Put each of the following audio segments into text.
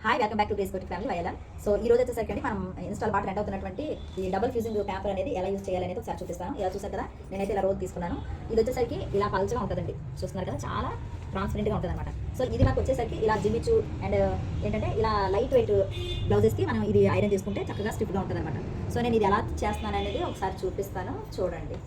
Hi, welcome back to grace boutique family YLR. So ఈ రోజు వచ్చేసరికి అండి మనం ఇన్స్టాల్ బాగా ట్రెండ్ అవుతున్నటువంటి ఈ డబుల్ ఫ్యూజింగ్ పేపర్ అనేది ఎలా యూజ్ చేయాలనేది ఒకసారి చూపిస్తాను. ఇలా చూసారు కదా, నేనైతే ఇలా రోజు తీసుకున్నాను. ఇది వచ్చేసరికి ఇలా పల్చగా ఉంటుందండి, చూస్తున్నారు కదా, చాలా ట్రాన్స్పరెంట్గా ఉంటుంది అనమాట. సో ఇది నాకు వచ్చేసరికి ఇలా జిమ్మిచ్చు అండ్ ఏంటంటే ఇలా లైట్ వెయిట్ బ్లౌజెస్కి మనం ఇది ఐరన్ చేసుకుంటే చక్కగా స్టిఫ్గా ఉంటుంది అనమాట. సో నేను ఇది ఎలా చేస్తున్నాను అనేది ఒకసారి చూపిస్తాను, చూడండి.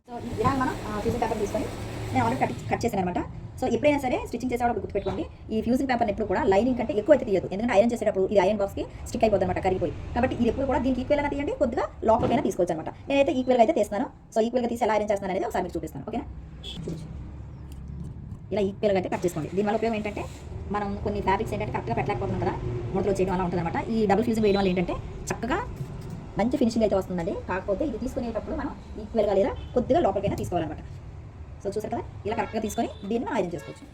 సో ఇలా మనం ఫ్యూజింగ్ పేపర్ తీసుకొని నేను ఆల్రెడీ కట్ చేశాను అనమాట. సో ఎప్పుడైనా సరే స్టిచ్చింగ్ చేసేటప్పుడు గుర్తుపెట్టుకోండి, ఈ ఫ్యూజింగ్ పేపర్ ఎప్పుడు కూడా లైనింగ్ కంటే ఎక్కువ అయితే తీయదు. ఎందుకంటే ఐరన్ చేసేటప్పుడు ఇది ఐరన్ బాక్స్కి స్టిక్ అయిపోతుంది అనమాట, కరిగిపోయి. కాబట్టి ఇది ఎప్పుడు కూడా దీనికి ఈక్వల్ అయినా తీయండి, కొద్దిగా లోపలికైనా తీసుకోవచ్చు అనమాట. నేనైతే ఈక్వల్గా అయితే తీస్తాను. సో ఈక్వల్గా తీసి ఎలా ఐరన్ చేస్తాను అనేది ఒకసారి మీకు చూపిస్తాను, ఓకేనా. చూడొచ్చు, ఇలా ఈక్వల్గా అయితే కట్ చేసుకోండి. దీనివల్ల ఉపయోగం ఏంటంటే మనం కొన్ని ఫ్యాబ్రిక్స్ ఏంటంటే కరెక్ట్గా పెట్టలేకపోతున్నాం కదా, ముడతలు చేయడం అలా ఉంటుంది అనమాట. ఈ డబుల్ ఫ్యూజింగ్ వేయడం వల్ల ఏంటంటే చక్కగా మంచి ఫినిషింగ్ అయితే వస్తుందండి. కాకపోతే ఇది తీసుకునేటప్పుడు మనం ఈక్వల్గా లేదా కొద్దిగా లోపలికైనా తీసుకోవాలన్నమాట. సో చూసారు కదా, ఇలా కరెక్ట్గా తీసుకొని దీన్ని మనం ఐరన్ చేసుకోవచ్చు.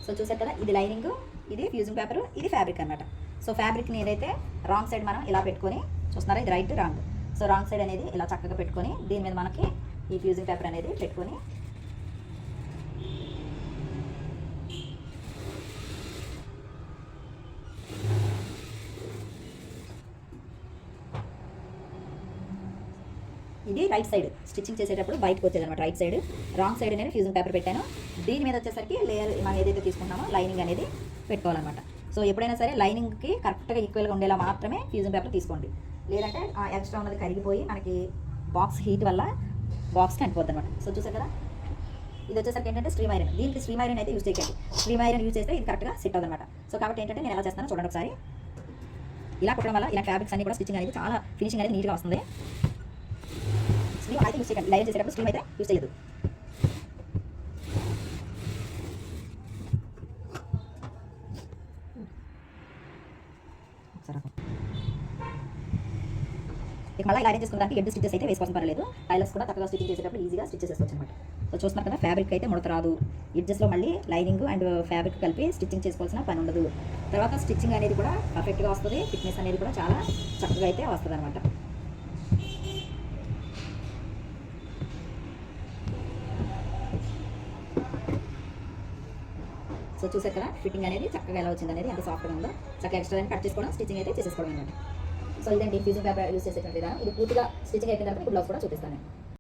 సో చూసారు కదా, ఇది లైనింగ్, ఇది ఫ్యూజింగ్ పేపర్, ఇది ఫ్యాబ్రిక్ అనమాట. సో ఫ్యాబ్రిక్ని ఏదైతే రాంగ్ సైడ్ మనం ఇలా పెట్టుకొని చూస్తున్నారా, ఇది right wrong. So wrong side అనేది ఇలా చక్కగా పెట్టుకొని దీని మీద మనకి ఈ ఫ్యూజింగ్ పేపర్ అనేది పెట్టుకొని ఇది రైట్ సైడ్ స్టిచ్చింగ్ చేసేటప్పుడు బయటకు వచ్చేది అనమాట. రైట్ సైడ్, రాంగ్ సైడ్ నేను ఫ్యూజింగ్ పేపర్ పెట్టాను. దీని మీద వచ్చేసరికి లేయర్ మనం ఏదైతే తీసుకుంటామో లైనింగ్ అనేది పెట్టుకోవాలన్నమాట. సో ఎప్పుడైనా సరే లైనింగ్కి కరెక్ట్గా ఈక్వల్గా ఉండేలా మాత్రమే ఫ్యూజింగ్ పేపర్ తీసుకోండి. లేదంటే ఆ ఎక్స్ట్రా ఉన్నది కరిగిపోయి మనకి బాక్స్ హీట్ వల్ల బాక్స్కి అంటిపోద్ది అనమాట. సో చూసారు కదా, ఇది వచ్చేసరికి ఏంటంటే స్ట్రీమ్ ఐరన్. దీనికి స్ట్రీమ్ ఐరన్ అయితే యూజ్ చేయకండి. స్ట్రీమ్ ఐరన్ యూజ్ చేస్తే ఇది కరెక్ట్గా సెట్ అవుతుంది అనమాట. సో కాబట్టి ఏంటంటే నేను ఎలా చేస్తానో చూడండి ఒకసారి. ఇలా కుట్టడం వల్ల ఇలా ఫ్యాబ్రిక్స్ అన్ని కూడా స్టిచ్చింగ్ అనేది చాలా ఫినిషింగ్ అనేది నీట్గా వస్తుంది. స్ట్రీమ్ అయితే యూజ్ చేయకండి, లైన్ చేసేటప్పుడు స్ట్రీమ్ అయితే యూజ్ చేయదు. ఇక మళ్ళీ ఇలా అరేంజ్ చేసుకోవడానికి ఎడ్డు స్టిచెస్ అయితే వేసుకోవాల్సిన పర్లేదు. టైలర్స్ కూడా చక్కగా స్టిచ్చింగ్ చేసేటప్పుడు ఈజీగా స్టిచెస్ వేసుకోవచ్చు అనమాట. సో చూస్తున్నారు కదా, ఫ్యాబ్రిక్ అయితే ముడత రాదు. ఎడ్జెస్లో మళ్ళీ లైనింగ్ అండ్ ఫ్యాబ్రిక్ కలిపి స్టిచ్చింగ్ చేసుకోవాల్సిన పని ఉండదు. తర్వాత స్టిచ్చింగ్ అనేది కూడా పర్ఫెక్ట్గా వస్తుంది, ఫిట్నెస్ అనేది కూడా చాలా చక్కగా అయితే వస్తుంది అనమాట. సో చూసారు కదా, ఫిట్టింగ్ అనేది చక్కగా ఎలా వచ్చింది అనేది, ఎంత సాఫ్ట్గా ఉందో. చక్కగా ఎక్స్ట్రా కట్ చేసుకోవడం, స్టిచ్చింగ్ అయితే చేసేసుకోవడం అనమాట. సో ఇదండి ఫ్యూజింగ్ పేపర్ యూజ్ చేసేటువంటి విధానం. ఇది పూర్తిగా స్టిచ్చింగ్ అయిపోయిన తర్వాత బ్లౌజ్ కూడా చూపిస్తాను.